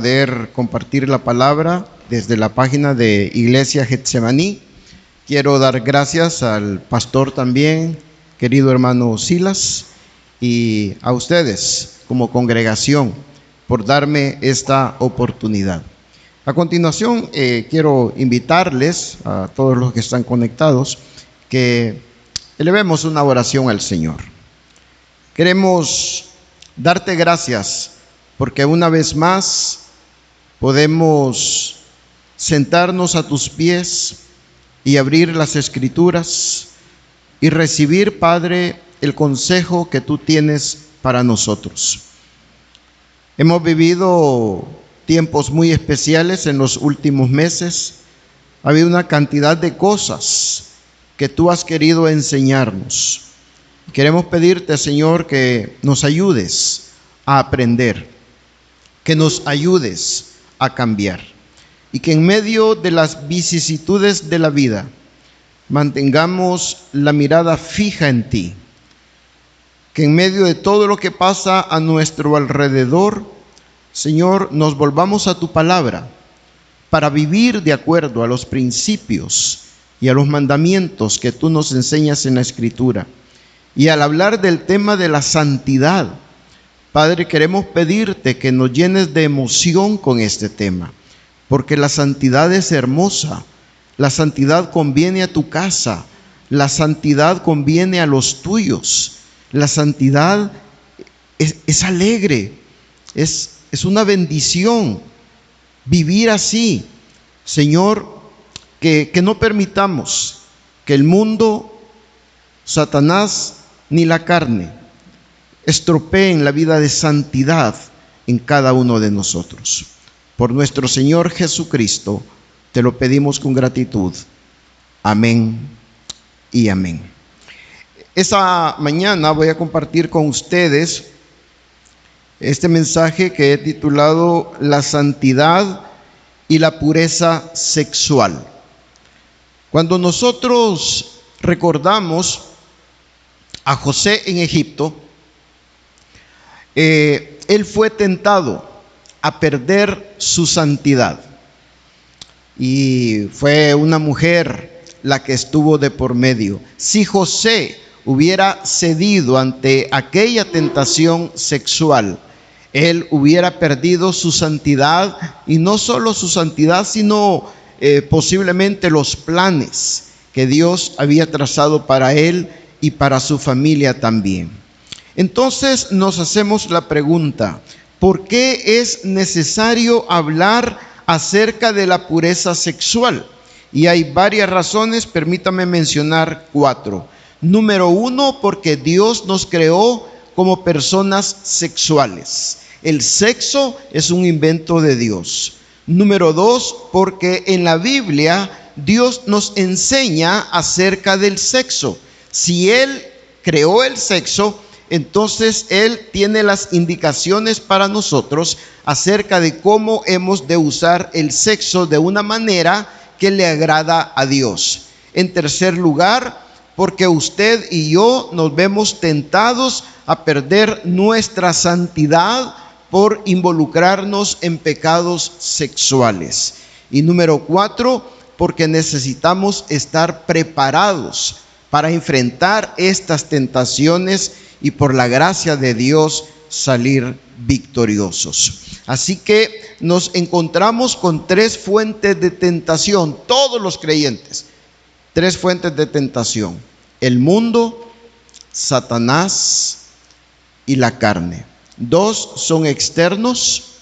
Poder compartir la palabra desde la página de Iglesia Getsemaní. Quiero dar gracias al pastor también, querido hermano Silas, y a ustedes como congregación por darme esta oportunidad. A continuación, quiero invitarles a todos los que están conectados que elevemos una oración al Señor. Queremos darte gracias porque una vez más podemos sentarnos a tus pies y abrir las Escrituras y recibir, Padre, el consejo que tú tienes para nosotros. Hemos vivido tiempos muy especiales en los últimos meses. Ha habido una cantidad de cosas que tú has querido enseñarnos. Queremos pedirte, Señor, que nos ayudes a aprender, que nos ayudes a cambiar y que en medio de las vicisitudes de la vida mantengamos la mirada fija en ti, que en medio de todo lo que pasa a nuestro alrededor, Señor, nos volvamos a tu palabra para vivir de acuerdo a los principios y a los mandamientos que tú nos enseñas en la Escritura. Y al hablar del tema de la santidad, Padre, queremos pedirte que nos llenes de emoción con este tema, porque la santidad es hermosa, la santidad conviene a tu casa, la santidad conviene a los tuyos, la santidad es alegre, es una bendición vivir así. Señor, que no permitamos que el mundo, Satanás ni la carne estropeen la vida de santidad en cada uno de nosotros. Por nuestro Señor Jesucristo, te lo pedimos con gratitud. Amén y amén. Esta mañana voy a compartir con ustedes este mensaje que he titulado La santidad y la pureza sexual. Cuando nosotros recordamos a José en Egipto, él fue tentado a perder su santidad y fue una mujer la que estuvo de por medio. Si José hubiera cedido ante aquella tentación sexual, él hubiera perdido su santidad, y no solo su santidad, sino posiblemente los planes que Dios había trazado para él y para su familia también. Entonces nos hacemos la pregunta: ¿por qué es necesario hablar acerca de la pureza sexual? Y hay varias razones, permítame mencionar 4. Número 1, porque Dios nos creó como personas sexuales. El sexo es un invento de Dios. Número 2, porque en la Biblia Dios nos enseña acerca del sexo. Si Él creó el sexo, entonces Él tiene las indicaciones para nosotros acerca de cómo hemos de usar el sexo de una manera que le agrada a Dios. En tercer lugar, porque usted y yo nos vemos tentados a perder nuestra santidad por involucrarnos en pecados sexuales. Y número 4, porque necesitamos estar preparados para enfrentar estas tentaciones y por la gracia de Dios salir victoriosos. Así que nos encontramos con 3 fuentes de tentación, todos los creyentes. 3 fuentes de tentación: el mundo, Satanás y la carne. 2 son externos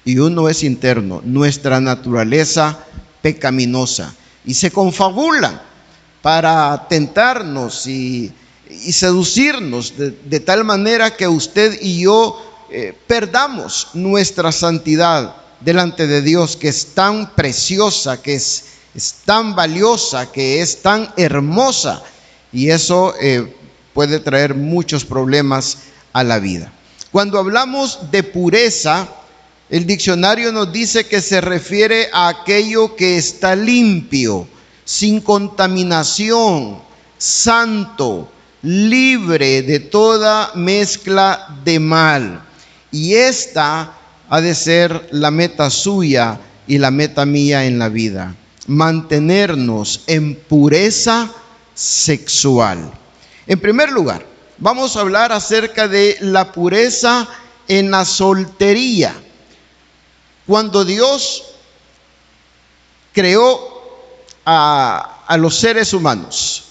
y 1 es interno, nuestra naturaleza pecaminosa. Y se confabulan para tentarnos y seducirnos de tal manera que usted y yo perdamos nuestra santidad delante de Dios, que es tan preciosa, que es tan valiosa, que es tan hermosa, y eso puede traer muchos problemas a la vida. Cuando hablamos de pureza, el diccionario nos dice que se refiere a aquello que está limpio, sin contaminación, santo, libre de toda mezcla de mal. Y esta ha de ser la meta suya y la meta mía en la vida. Mantenernos en pureza sexual. En primer lugar, vamos a hablar acerca de la pureza en la soltería. Cuando Dios creó a los seres humanos,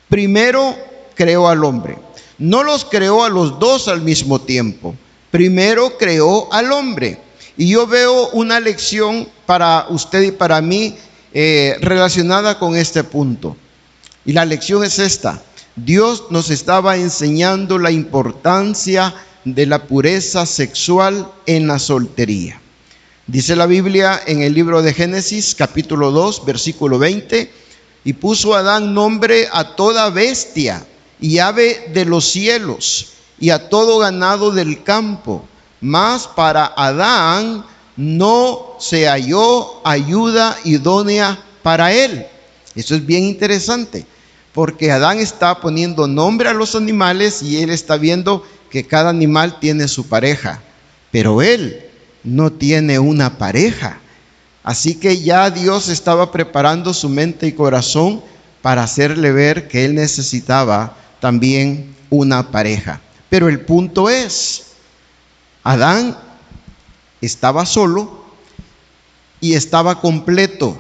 primero creó al hombre. No los creó a los dos al mismo tiempo. Primero creó al hombre. Y yo veo una lección para usted y para mí relacionada con este punto. Y la lección es esta: Dios nos estaba enseñando la importancia de la pureza sexual en la soltería. Dice la Biblia en el libro de Génesis, capítulo 2, versículo 20: y puso Adán nombre a toda bestia y ave de los cielos y a todo ganado del campo, mas para Adán no se halló ayuda idónea para él. Eso es bien interesante, porque Adán está poniendo nombre a los animales y él está viendo que cada animal tiene su pareja, pero él no tiene una pareja. Así que ya Dios estaba preparando su mente y corazón para hacerle ver que él necesitaba también una pareja. Pero el punto es, Adán estaba solo y estaba completo.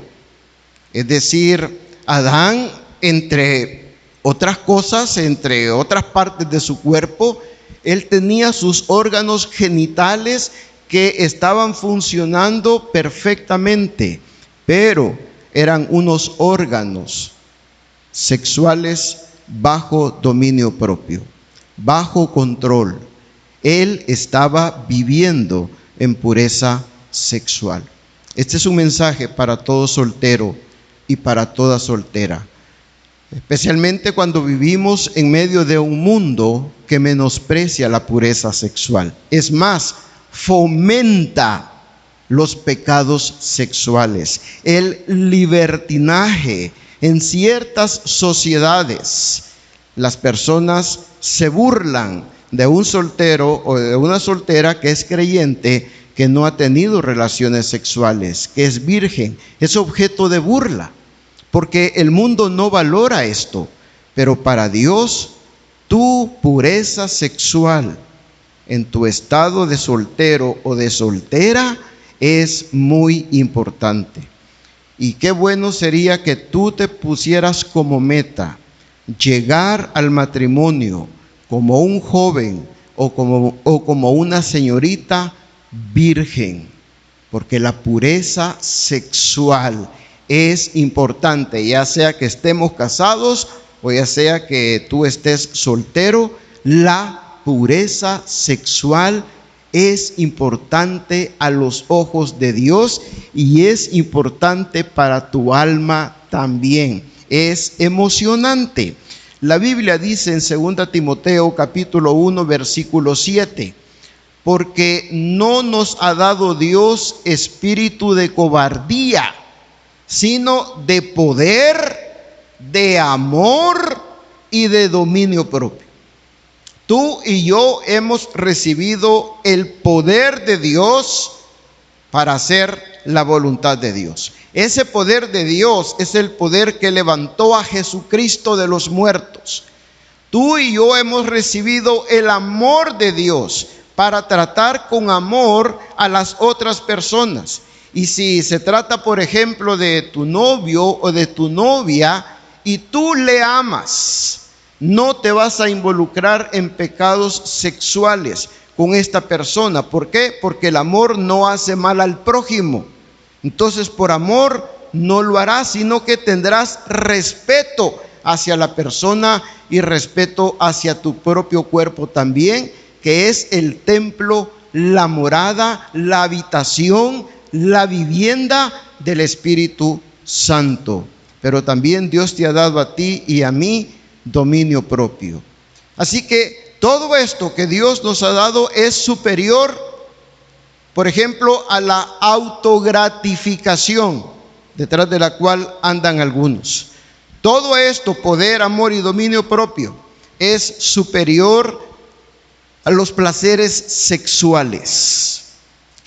Es decir, Adán, entre otras cosas, entre otras partes de su cuerpo, él tenía sus órganos genitales que estaban funcionando perfectamente, pero eran unos órganos sexuales bajo dominio propio, bajo control. Él estaba viviendo en pureza sexual. Este es un mensaje para todo soltero y para toda soltera, especialmente cuando vivimos en medio de un mundo que menosprecia la pureza sexual. Es más, fomenta los pecados sexuales, el libertinaje. En ciertas sociedades, las personas se burlan de un soltero o de una soltera que es creyente, que no ha tenido relaciones sexuales, que es virgen. Es objeto de burla, porque el mundo no valora esto. Pero para Dios, tu pureza sexual en tu estado de soltero o de soltera es muy importante. Y qué bueno sería que tú te pusieras como meta llegar al matrimonio como un joven o como una señorita virgen, porque la pureza sexual es importante, ya sea que estemos casados o ya sea que tú estés soltero. La pureza sexual es importante a los ojos de Dios y es importante para tu alma también. Es emocionante. La Biblia dice en 2 Timoteo capítulo 1 versículo 7: porque no nos ha dado Dios espíritu de cobardía, sino de poder, de amor y de dominio propio. Tú y yo hemos recibido el poder de Dios para hacer la voluntad de Dios. Ese poder de Dios es el poder que levantó a Jesucristo de los muertos. Tú y yo hemos recibido el amor de Dios para tratar con amor a las otras personas. Y si se trata, por ejemplo, de tu novio o de tu novia y tú le amas, no te vas a involucrar en pecados sexuales con esta persona. ¿Por qué? Porque el amor no hace mal al prójimo. Entonces, por amor no lo harás, sino que tendrás respeto hacia la persona y respeto hacia tu propio cuerpo también, que es el templo, la morada, la habitación, la vivienda del Espíritu Santo. Pero también Dios te ha dado a ti y a mí dominio propio. Así que todo esto que Dios nos ha dado es superior, por ejemplo, a la autogratificación, detrás de la cual andan algunos. Todo esto, poder, amor y dominio propio, es superior a los placeres sexuales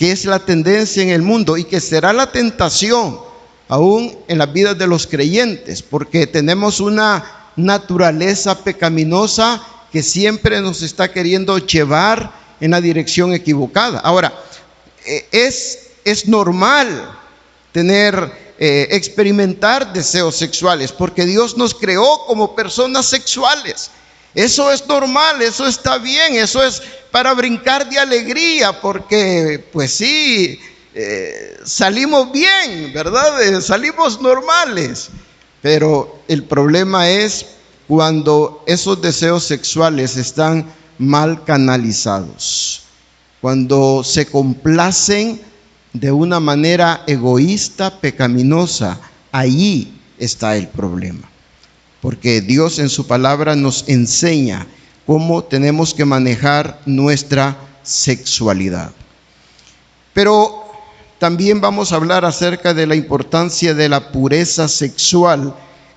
que es la tendencia en el mundo y que será la tentación aún en las vidas de los creyentes, porque tenemos una naturaleza pecaminosa que siempre nos está queriendo llevar en la dirección equivocada. Ahora, es normal experimentar deseos sexuales, porque Dios nos creó como personas sexuales. Eso es normal, eso está bien, eso es para brincar de alegría, porque pues sí, salimos bien, ¿verdad? Salimos normales. Pero el problema es cuando esos deseos sexuales están mal canalizados, cuando se complacen de una manera egoísta, pecaminosa. Allí está el problema, porque Dios en su palabra nos enseña cómo tenemos que manejar nuestra sexualidad. Pero también vamos a hablar acerca de la importancia de la pureza sexual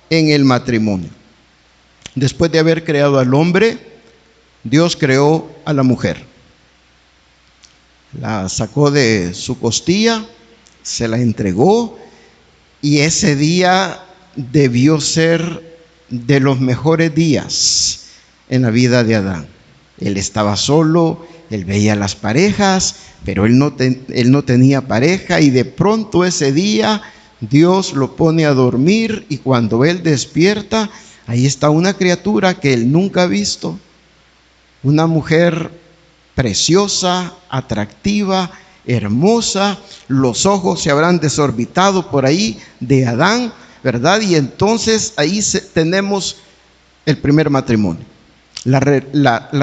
en el matrimonio. Después de haber creado al hombre, Dios creó a la mujer. La sacó de su costilla, se la entregó, y ese día debió ser de los mejores días en la vida de Adán. Él estaba solo, él veía las parejas, pero él no tenía pareja, y de pronto ese día Dios lo pone a dormir, y cuando él despierta, ahí está una criatura que él nunca ha visto, una mujer preciosa, atractiva, hermosa. Los ojos se habrán desorbitado por ahí de Adán, ¿verdad? Y entonces ahí tenemos el primer matrimonio. La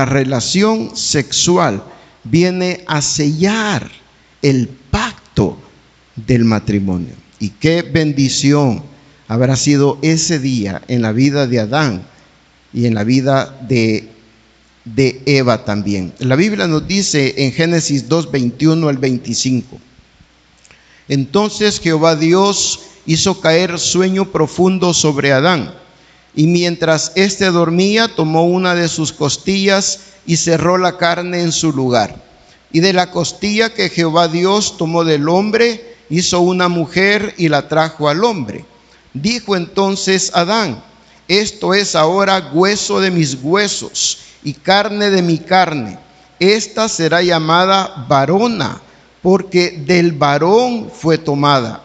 relación sexual viene a sellar el pacto del matrimonio. Y qué bendición habrá sido ese día en la vida de Adán y en la vida de Eva también. La Biblia nos dice en Génesis 2, 21 al 25: entonces Jehová Dios hizo caer sueño profundo sobre Adán, y mientras éste dormía, tomó una de sus costillas y cerró la carne en su lugar. Y de la costilla que Jehová Dios tomó del hombre, hizo una mujer y la trajo al hombre. Dijo entonces Adán: esto es ahora hueso de mis huesos y carne de mi carne. Esta será llamada varona, porque del varón fue tomada.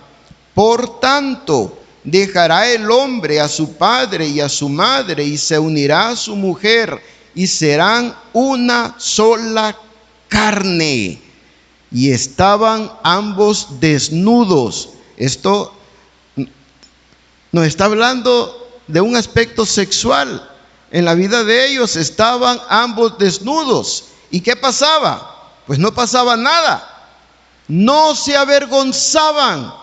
Por tanto, dejará el hombre a su padre y a su madre, y se unirá a su mujer, y serán una sola carne. Y estaban ambos desnudos. Esto nos está hablando de un aspecto sexual. En la vida de ellos estaban ambos desnudos. ¿Y qué pasaba? Pues no pasaba nada. No se avergonzaban.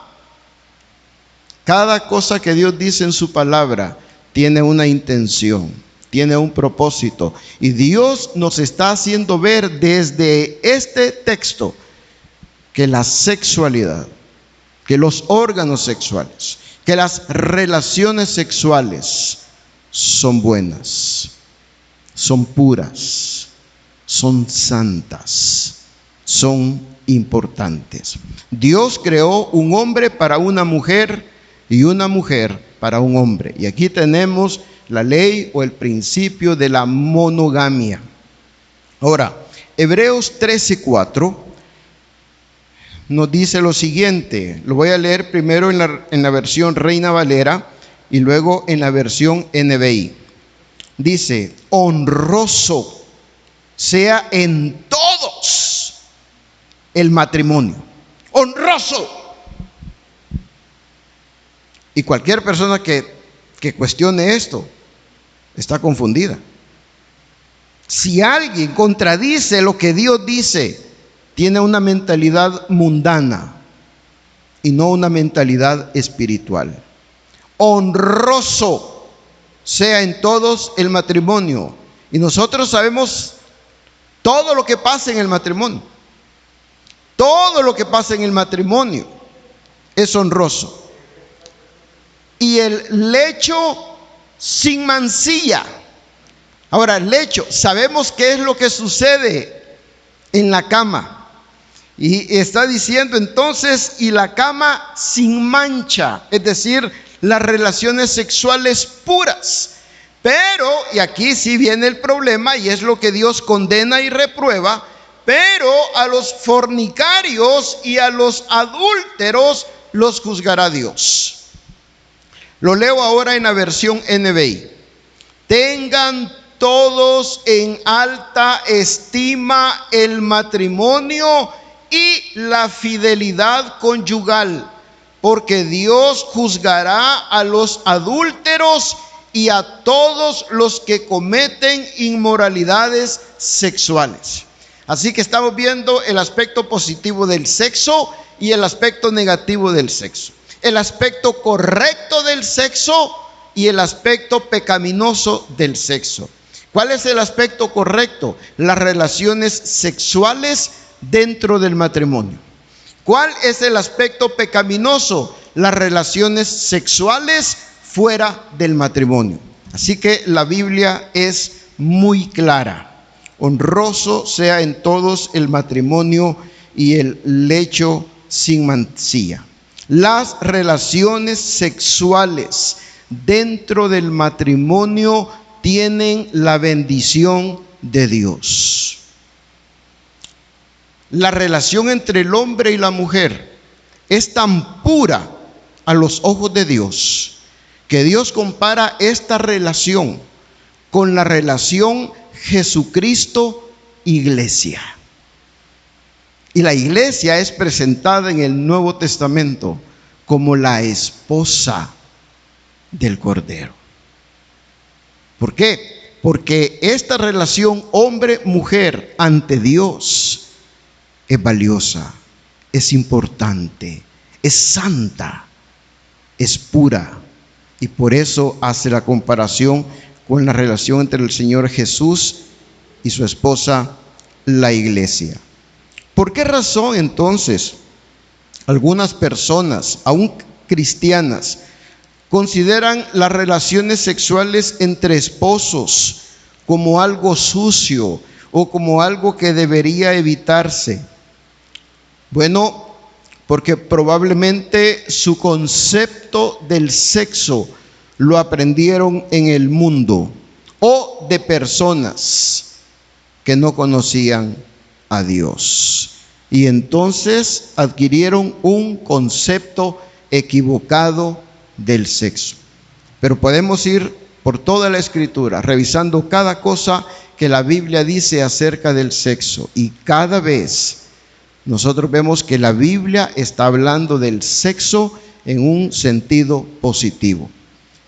Cada cosa que Dios dice en su palabra tiene una intención, tiene un propósito. Y Dios nos está haciendo ver desde este texto que la sexualidad, que los órganos sexuales, que las relaciones sexuales son buenas, son puras, son santas, son importantes. Dios creó un hombre para una mujer y una mujer para un hombre. Y aquí tenemos la ley o el principio de la monogamia. Ahora, Hebreos 13:4 nos dice lo siguiente. Lo voy a leer primero en la versión Reina Valera y luego en la versión NBI. Dice: honroso sea en todos el matrimonio. Honroso. Y cualquier persona que cuestione esto está confundida. Si alguien contradice lo que Dios dice, tiene una mentalidad mundana y no una mentalidad espiritual. Honroso sea en todos el matrimonio. Y nosotros sabemos todo lo que pasa en el matrimonio. Todo lo que pasa en el matrimonio es honroso. Y el lecho sin mancilla. Ahora, el lecho, sabemos qué es lo que sucede en la cama. Y está diciendo entonces, y la cama sin mancha, es decir, las relaciones sexuales puras. Pero, y aquí sí viene el problema, y es lo que Dios condena y reprueba, pero a los fornicarios y a los adúlteros los juzgará Dios. Lo leo ahora en la versión NBI. Tengan todos en alta estima el matrimonio y la fidelidad conyugal, porque Dios juzgará a los adúlteros y a todos los que cometen inmoralidades sexuales. Así que estamos viendo el aspecto positivo del sexo y el aspecto negativo del sexo. El aspecto correcto del sexo y el aspecto pecaminoso del sexo. ¿Cuál es el aspecto correcto? Las relaciones sexuales dentro del matrimonio. ¿Cuál es el aspecto pecaminoso? Las relaciones sexuales fuera del matrimonio. Así que la Biblia es muy clara. Honroso sea en todos el matrimonio y el lecho sin mancilla. Las relaciones sexuales dentro del matrimonio tienen la bendición de Dios. La relación entre el hombre y la mujer es tan pura a los ojos de Dios que Dios compara esta relación con la relación Jesucristo-Iglesia. Y la iglesia es presentada en el Nuevo Testamento como la esposa del Cordero. ¿Por qué? Porque esta relación hombre-mujer ante Dios es valiosa, es importante, es santa, es pura. Y por eso hace la comparación con la relación entre el Señor Jesús y su esposa, la iglesia. ¿Por qué razón entonces algunas personas, aún cristianas, consideran las relaciones sexuales entre esposos como algo sucio o como algo que debería evitarse? Bueno, porque probablemente su concepto del sexo lo aprendieron en el mundo o de personas que no conocían a Dios. Y entonces adquirieron un concepto equivocado del sexo. Pero podemos ir por toda la Escritura, revisando cada cosa que la Biblia dice acerca del sexo. Y cada vez nosotros vemos que la Biblia está hablando del sexo en un sentido positivo.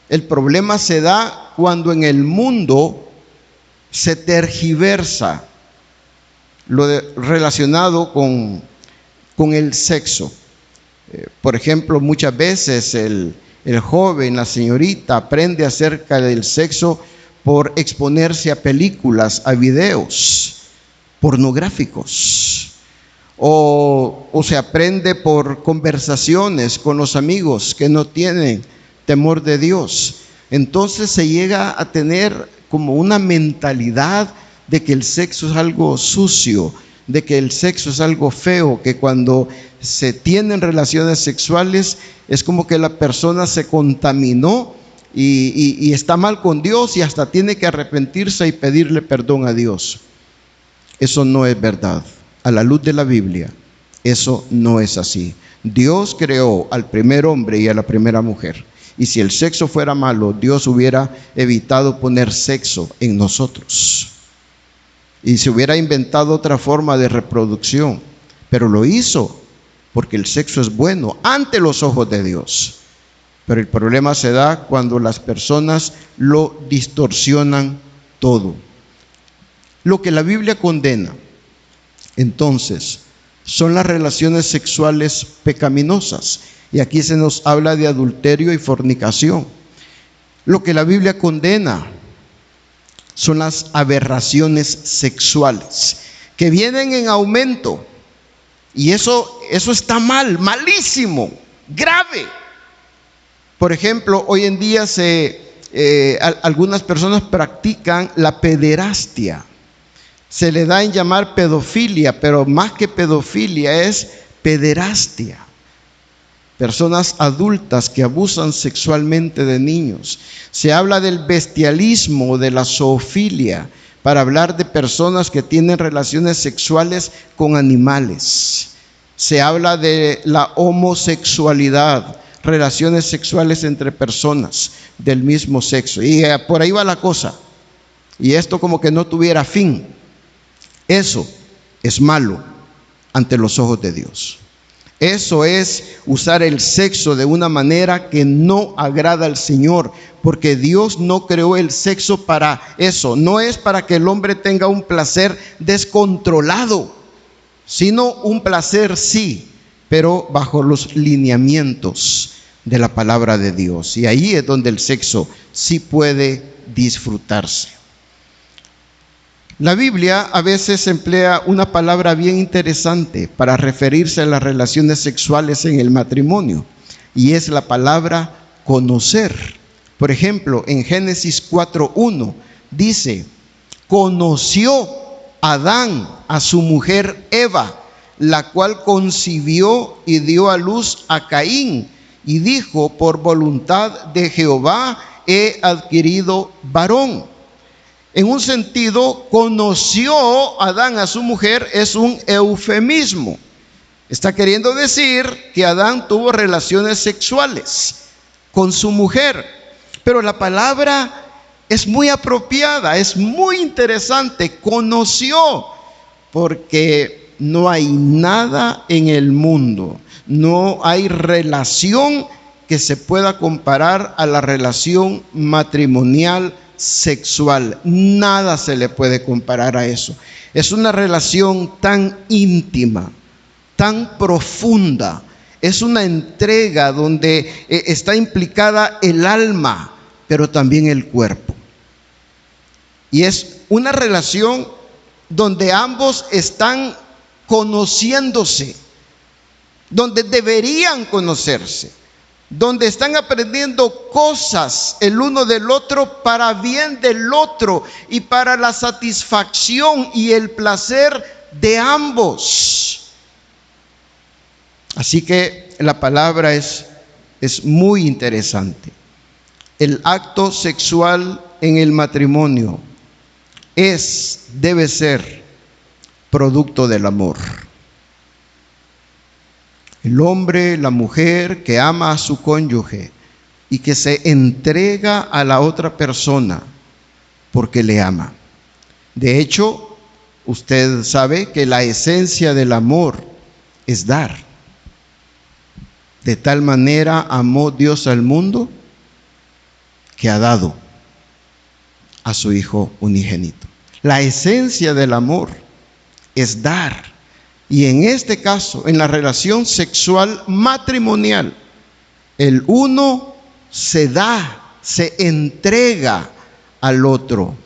El problema se da cuando en el mundo se tergiversa lo relacionado con el sexo. Por ejemplo, muchas veces el joven, la señorita, aprende acerca del sexo por exponerse a películas, a videos pornográficos. O se aprende por conversaciones con los amigos que no tienen temor de Dios. Entonces se llega a tener como una mentalidad de que el sexo es algo sucio, de que el sexo es algo feo, que cuando se tienen relaciones sexuales es como que la persona se contaminó y está mal con Dios y hasta tiene que arrepentirse y pedirle perdón a Dios. Eso no es verdad. A la luz de la Biblia, eso no es así. Dios creó al primer hombre y a la primera mujer. Y si el sexo fuera malo, Dios hubiera evitado poner sexo en nosotros. Y se hubiera inventado otra forma de reproducción. Pero lo hizo porque el sexo es bueno ante los ojos de Dios. Pero el problema se da cuando las personas lo distorsionan todo. Lo que la Biblia condena, entonces, son las relaciones sexuales pecaminosas. Y aquí se nos habla de adulterio y fornicación. Lo que la Biblia condena son las aberraciones sexuales, que vienen en aumento. Y eso está mal, malísimo, grave. Por ejemplo, hoy en día algunas personas practican la pederastia. Se le da en llamar pedofilia, pero más que pedofilia es pederastia. Personas adultas que abusan sexualmente de niños. Se habla del bestialismo, de la zoofilia, para hablar de personas que tienen relaciones sexuales con animales. Se habla de la homosexualidad, relaciones sexuales entre personas del mismo sexo. Y por ahí va la cosa. Y esto como que no tuviera fin. Eso es malo ante los ojos de Dios. Eso es usar el sexo de una manera que no agrada al Señor, porque Dios no creó el sexo para eso. No es para que el hombre tenga un placer descontrolado, sino un placer sí, pero bajo los lineamientos de la palabra de Dios. Y ahí es donde el sexo sí puede disfrutarse. La Biblia a veces emplea una palabra bien interesante para referirse a las relaciones sexuales en el matrimonio, y es la palabra conocer. Por ejemplo, en Génesis 4:1 dice: conoció Adán a su mujer Eva, la cual concibió y dio a luz a Caín, y dijo: por voluntad de Jehová he adquirido varón. En un sentido, conoció Adán a su mujer es un eufemismo. Está queriendo decir que Adán tuvo relaciones sexuales con su mujer. Pero la palabra es muy apropiada, es muy interesante. Conoció, porque no hay nada en el mundo, no hay relación que se pueda comparar a la relación matrimonial sexual. Nada se le puede comparar a eso. Es una relación tan íntima, tan profunda. Es una entrega donde está implicada el alma, pero también el cuerpo. Y es una relación donde ambos están conociéndose, donde deberían conocerse, donde están aprendiendo cosas el uno del otro para bien del otro y para la satisfacción y el placer de ambos. Así que la palabra es muy interesante. El acto sexual en el matrimonio debe ser producto del amor. El hombre, la mujer que ama a su cónyuge y que se entrega a la otra persona porque le ama. De hecho, usted sabe que la esencia del amor es dar. De tal manera amó Dios al mundo que ha dado a su Hijo unigénito. La esencia del amor es dar. Y en este caso, en la relación sexual matrimonial, el uno se da, se entrega al otro.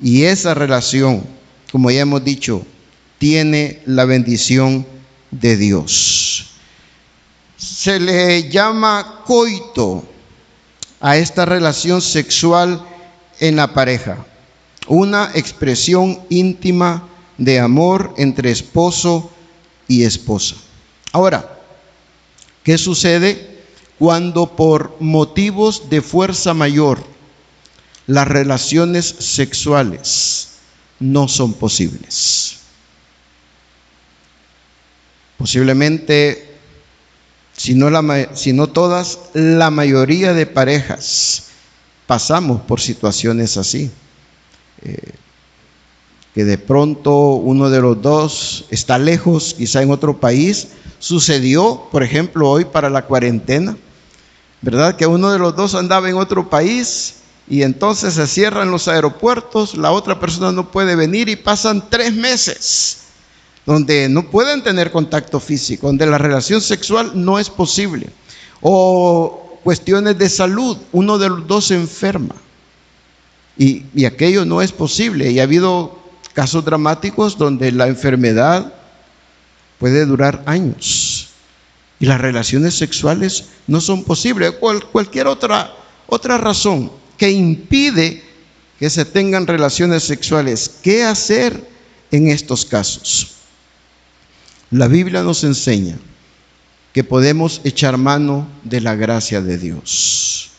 Y esa relación, como ya hemos dicho, tiene la bendición de Dios. Se le llama coito a esta relación sexual en la pareja, una expresión íntima de amor entre esposo y esposa. Ahora, ¿qué sucede cuando por motivos de fuerza mayor las relaciones sexuales no son posibles? Posiblemente, si no todas, la mayoría de parejas pasamos por situaciones así. Que de pronto uno de los dos está lejos, quizá en otro país. Sucedió, por ejemplo, hoy para la cuarentena, ¿verdad? Que uno de los dos andaba en otro país y entonces se cierran los aeropuertos, la otra persona no puede venir y pasan 3 meses donde no pueden tener contacto físico, donde la relación sexual no es posible. O cuestiones de salud, uno de los dos se enferma y aquello no es posible. Y ha habido casos dramáticos donde la enfermedad puede durar años y las relaciones sexuales no son posibles. Cualquier otra razón que impide que se tengan relaciones sexuales. ¿Qué hacer en estos casos? La Biblia nos enseña que podemos echar mano de la gracia de Dios,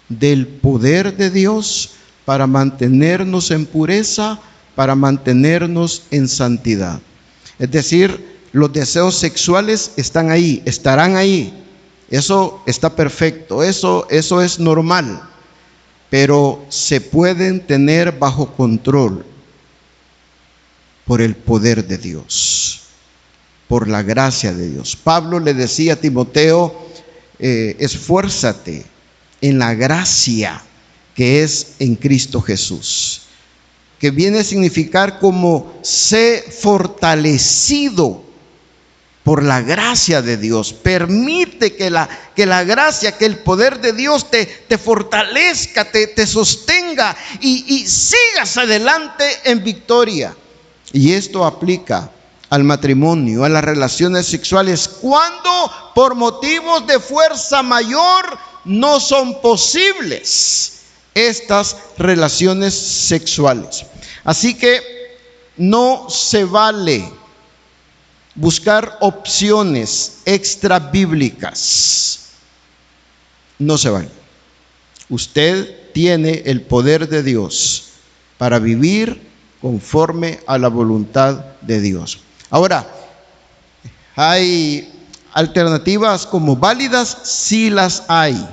del poder de Dios para mantenernos en pureza, para mantenernos en santidad. Es decir, los deseos sexuales están ahí, estarán ahí. Eso está perfecto, eso es normal, pero se pueden tener bajo control por el poder de Dios, por la gracia de Dios. Pablo le decía a Timoteo, esfuérzate en la gracia que es en Cristo Jesús, que viene a significar como sé fortalecido por la gracia de Dios. Permite que la gracia, que el poder de Dios te fortalezca, te sostenga y sigas adelante en victoria. Y esto aplica al matrimonio, a las relaciones sexuales, cuando por motivos de fuerza mayor no son posibles estas relaciones sexuales. Así que no se vale buscar opciones extra bíblicas. No se vale. Usted tiene el poder de Dios para vivir conforme a la voluntad de Dios. Ahora, ¿hay alternativas como válidas? Sí las hay.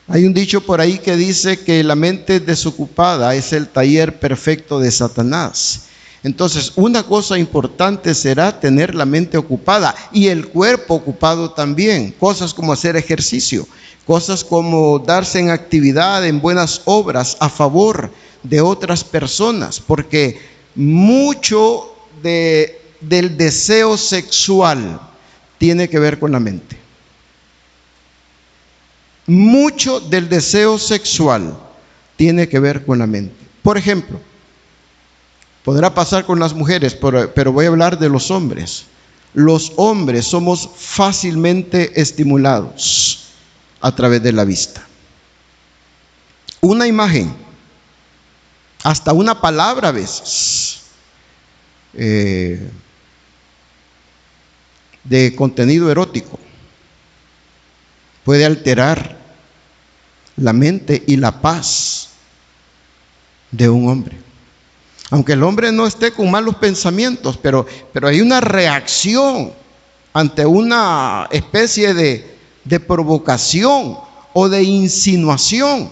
Hay un dicho por ahí que dice que la mente desocupada es el taller perfecto de Satanás. Entonces, una cosa importante será tener la mente ocupada y el cuerpo ocupado también. Cosas como hacer ejercicio, cosas como darse en actividad, en buenas obras a favor de otras personas, porque mucho del deseo sexual tiene que ver con la mente. Mucho del deseo sexual tiene que ver con la mente. Por ejemplo, podrá pasar con las mujeres, pero voy a hablar de los hombres. Los hombres somos fácilmente estimulados a través de la vista. Una imagen, hasta una palabra a veces, de contenido erótico, puede alterar la mente y la paz de un hombre. Aunque el hombre no esté con malos pensamientos, pero hay una reacción ante una especie de provocación o de insinuación.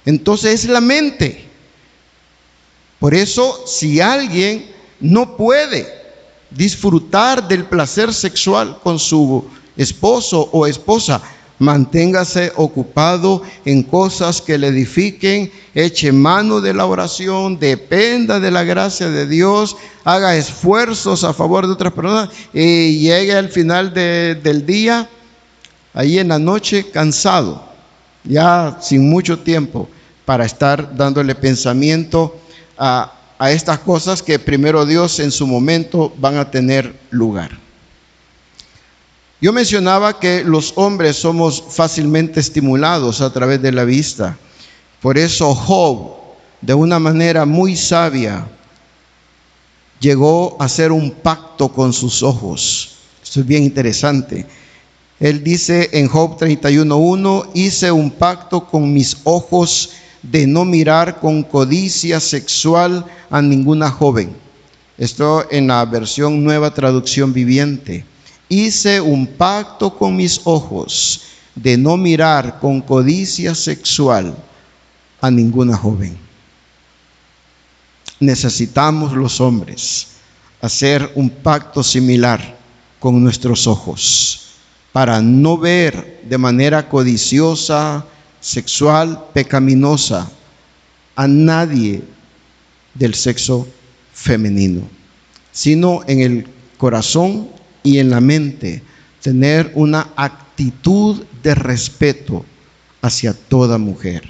Entonces es la mente. Por eso, si alguien no puede disfrutar del placer sexual con su esposo o esposa, manténgase ocupado en cosas que le edifiquen, eche mano de la oración, dependa de la gracia de Dios, haga esfuerzos a favor de otras personas y llegue al final del día, ahí en la noche, cansado, ya sin mucho tiempo para estar dándole pensamiento a estas cosas que primero Dios en su momento van a tener lugar. Yo mencionaba que los hombres somos fácilmente estimulados a través de la vista. Por eso Job, de una manera muy sabia, llegó a hacer un pacto con sus ojos. Esto es bien interesante. Él dice en Job 31:1, hice un pacto con mis ojos de no mirar con codicia sexual a ninguna joven. Esto en la versión Nueva Traducción Viviente. Hice un pacto con mis ojos de no mirar con codicia sexual a ninguna joven. Necesitamos los hombres hacer un pacto similar con nuestros ojos para no ver de manera codiciosa, sexual, pecaminosa a nadie del sexo femenino, sino en el corazón y en la mente tener una actitud de respeto hacia toda mujer.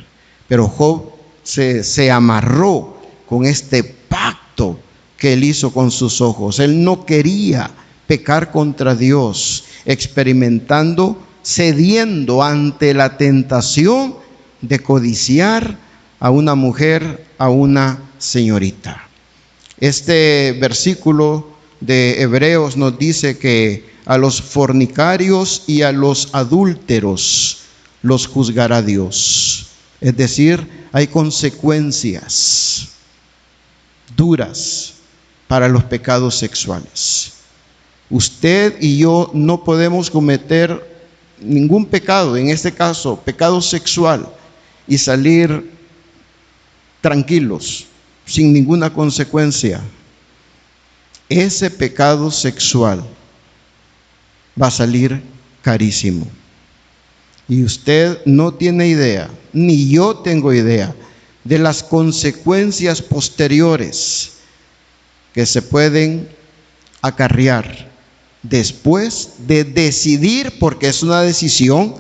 Pero Job se amarró con este pacto que él hizo con sus ojos. Él no quería pecar contra Dios, cediendo ante la tentación de codiciar a una mujer, a una señorita. Este versículo de Hebreos nos dice que a los fornicarios y a los adúlteros los juzgará Dios. Es decir, hay consecuencias duras para los pecados sexuales. Usted y yo no podemos cometer ningún pecado, en este caso, pecado sexual, y salir tranquilos, sin ninguna consecuencia. Ese pecado sexual va a salir carísimo. Y usted no tiene idea, ni yo tengo idea, de las consecuencias posteriores que se pueden acarrear después de decidir, porque es una decisión,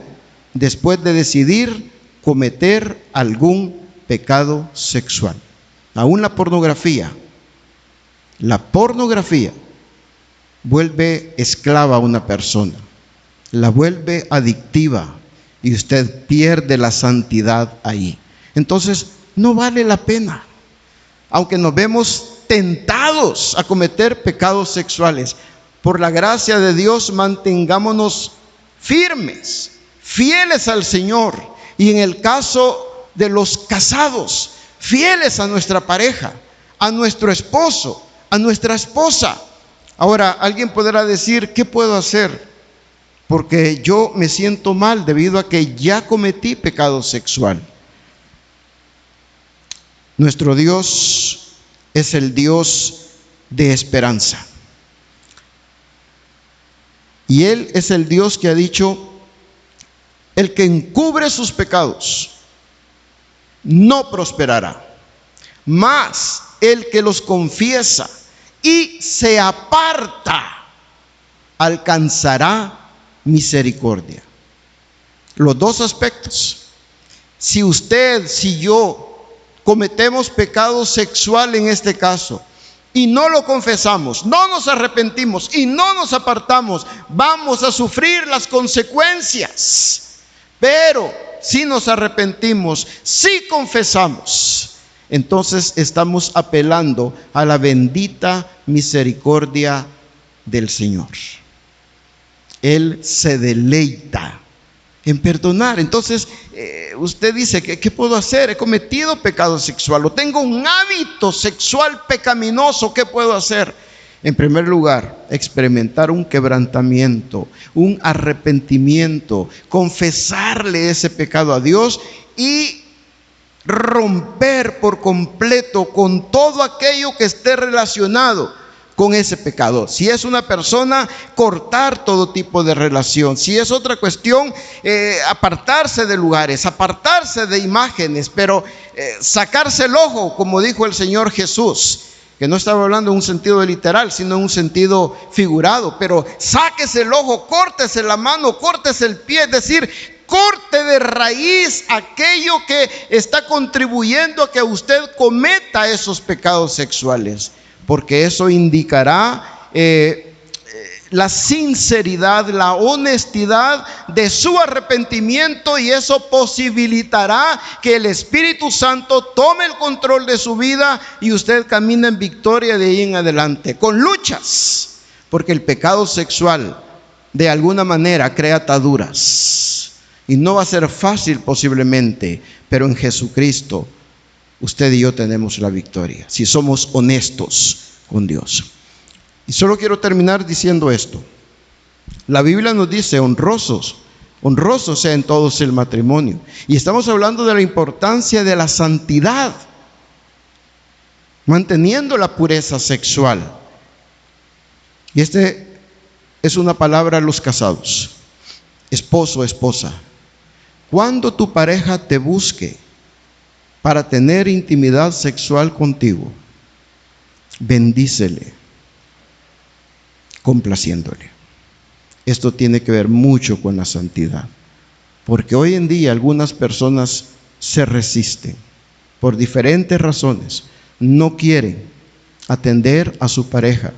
después de decidir cometer algún pecado sexual. Aún la pornografía vuelve esclava a una persona, la vuelve adictiva y usted pierde la santidad ahí. Entonces, no vale la pena. Aunque nos vemos tentados a cometer pecados sexuales, por la gracia de Dios mantengámonos firmes, fieles al Señor. Y en el caso de los casados, fieles a nuestra pareja, a nuestro esposo, a nuestra esposa. Ahora, alguien podrá decir, ¿qué puedo hacer? Porque yo me siento mal debido a que ya cometí pecado sexual. Nuestro Dios es el Dios de esperanza. Y Él es el Dios que ha dicho, el que encubre sus pecados no prosperará, mas el que los confiesa y se aparta alcanzará misericordia. Los dos aspectos. Si usted, si yo cometemos pecado sexual en este caso y no lo confesamos, no nos arrepentimos y no nos apartamos, vamos a sufrir las consecuencias. Pero si nos arrepentimos, si confesamos, entonces estamos apelando a la bendita misericordia del Señor. Él se deleita en perdonar. Entonces, usted dice, ¿qué puedo hacer? He cometido pecado sexual o tengo un hábito sexual pecaminoso. ¿Qué puedo hacer? En primer lugar, experimentar un quebrantamiento, un arrepentimiento, confesarle ese pecado a Dios y romper por completo con todo aquello que esté relacionado con ese pecado. Si es una persona, cortar todo tipo de relación. Si es otra cuestión, apartarse de lugares, apartarse de imágenes, pero sacarse el ojo, como dijo el Señor Jesús, que no estaba hablando en un sentido literal, sino en un sentido figurado. Pero sáquese el ojo, córtese la mano, córtese el pie, es decir, corte de raíz aquello que está contribuyendo a que usted cometa esos pecados sexuales, porque eso indicará la sinceridad, la honestidad de su arrepentimiento, y eso posibilitará que el Espíritu Santo tome el control de su vida y usted camina en victoria de ahí en adelante, con luchas, porque el pecado sexual de alguna manera crea ataduras y no va a ser fácil posiblemente, pero en Jesucristo usted y yo tenemos la victoria, si somos honestos con Dios. Y solo quiero terminar diciendo esto. La Biblia nos dice, honroso sea en todos el matrimonio. Y estamos hablando de la importancia de la santidad, manteniendo la pureza sexual. Y este es una palabra a los casados. Esposo, esposa, cuando tu pareja te busque para tener intimidad sexual contigo, bendícele, complaciéndole. Esto tiene que ver mucho con la santidad, porque hoy en día algunas personas se resisten por diferentes razones, no quieren atender a su pareja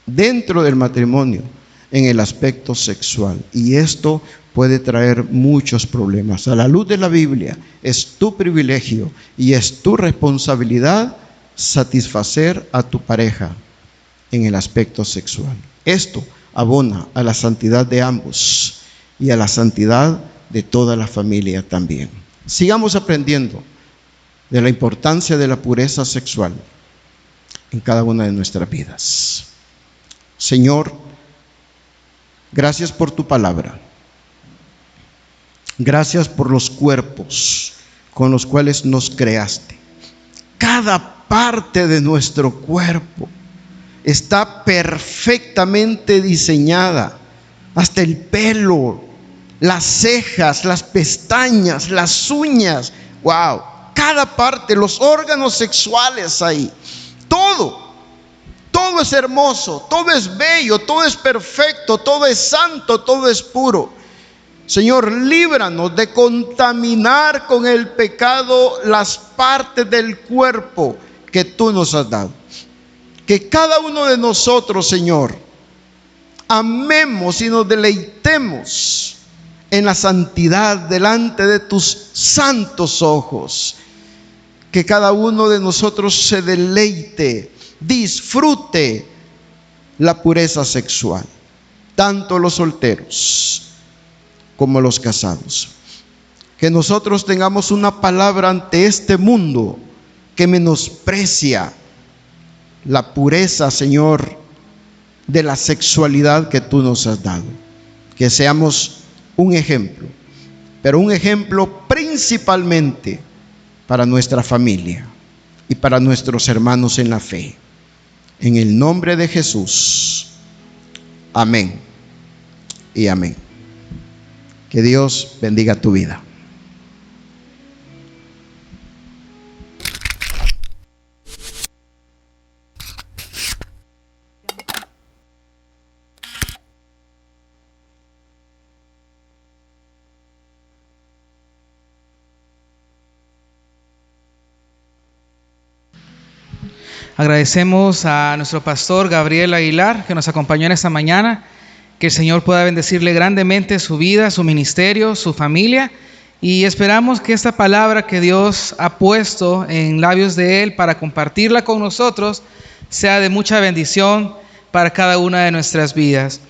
dentro del matrimonio en el aspecto sexual, y esto puede traer muchos problemas. A la luz de la Biblia, es tu privilegio y es tu responsabilidad satisfacer a tu pareja en el aspecto sexual. Esto abona a la santidad de ambos y a la santidad de toda la familia también. Sigamos aprendiendo de la importancia de la pureza sexual en cada una de nuestras vidas. Señor, gracias por tu palabra. Gracias por los cuerpos con los cuales nos creaste. Cada parte de nuestro cuerpo está perfectamente diseñada, hasta el pelo, las cejas, las pestañas, las uñas. ¡Wow! Cada parte, los órganos sexuales ahí, todo es hermoso, todo es bello, todo es perfecto, todo es santo, todo es puro. Señor, líbranos de contaminar con el pecado las partes del cuerpo que tú nos has dado. Que cada uno de nosotros, Señor, amemos y nos deleitemos en la santidad delante de tus santos ojos. Que cada uno de nosotros se deleite, disfrute la pureza sexual, tanto los solteros como los casados. Que nosotros tengamos una palabra ante este mundo que menosprecia la pureza, Señor, de la sexualidad que tú nos has dado. Que seamos un ejemplo, pero un ejemplo principalmente para nuestra familia y para nuestros hermanos en la fe. En el nombre de Jesús. Amén y amén. Que Dios bendiga tu vida. Agradecemos a nuestro pastor Gabriel Aguilar, que nos acompañó en esta mañana. Que el Señor pueda bendecirle grandemente su vida, su ministerio, su familia. Y esperamos que esta palabra que Dios ha puesto en labios de Él para compartirla con nosotros sea de mucha bendición para cada una de nuestras vidas.